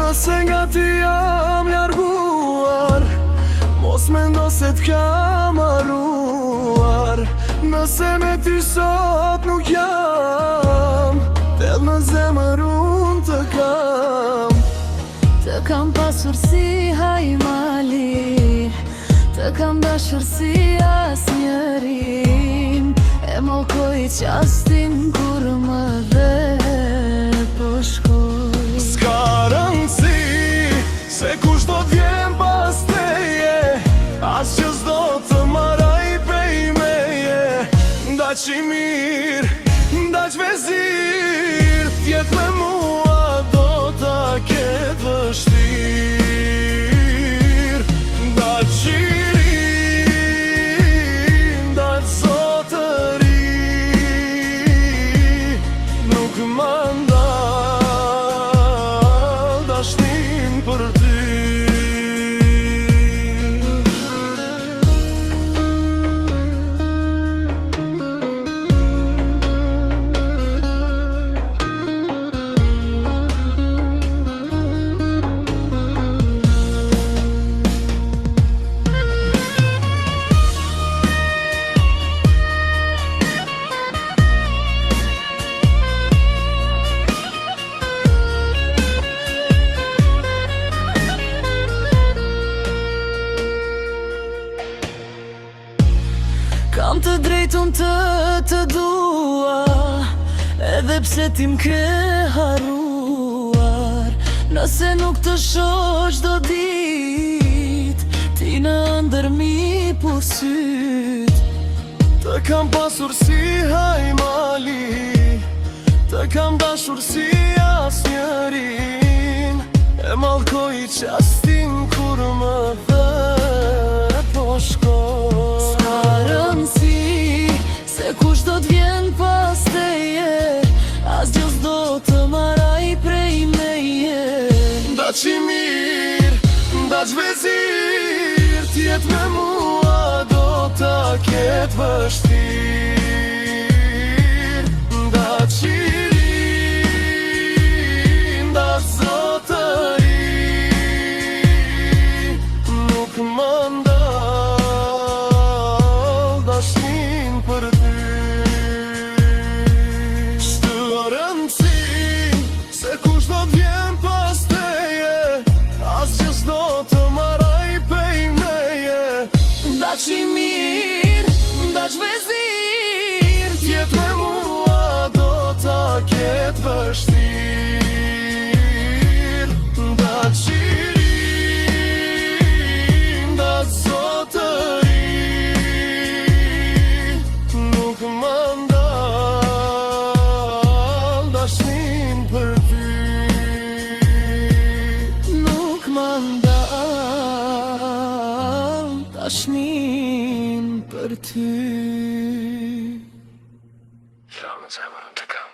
Nëse nga ti jam larguar, mos mendo se t'kam harruar. Nëse me ty sot nuk jam, del në zemër unë të kam. Të kam pasur si hajmali, të kam dashur si asnjërin. E mallkoj qastin kur më dhe po shkoj. S'ka rëndësi se kush do t'vjen pas teje, as që s'do të marraj prej meje. Ndaq i mirë, ndaq vezir, t'jet me mua do t'a ket vështirë. Ndaq i ri, ndaq zotëri, nuk më ndal dashnin për ty. Kam të drejtun të dua, edhe pse ti m'ke harruar. Nëse nuk të shoh çdo dit, ti në ndërmi po syt. Të kam pasur si hajmali, të kam dashur si asnjërin. E mallkoj qastin kur më dhe po shkoj. S'ka rëndësi se kush do t'vjen pas teje, asgjë s'do të marraj prej meje. Ndaq i mirë, ndaq vezir, t'jet me mua do t'a ket vështirë. Ndaq i ri, ndaq zotëri, nuk më ndal dashnin për ty. S'ka rëndësi se kush do t'vjen pas teje, asgjë s'do të marraj prej meje. Ndaq i mirë, ndaq vezir, T'jet me mua do t'a ket vështirë. Ndaq i ri, ndaq zotëri, nuk më ndal dashnin për ty. nuk më ndal dashnin për ty. Jam në zemër të kam.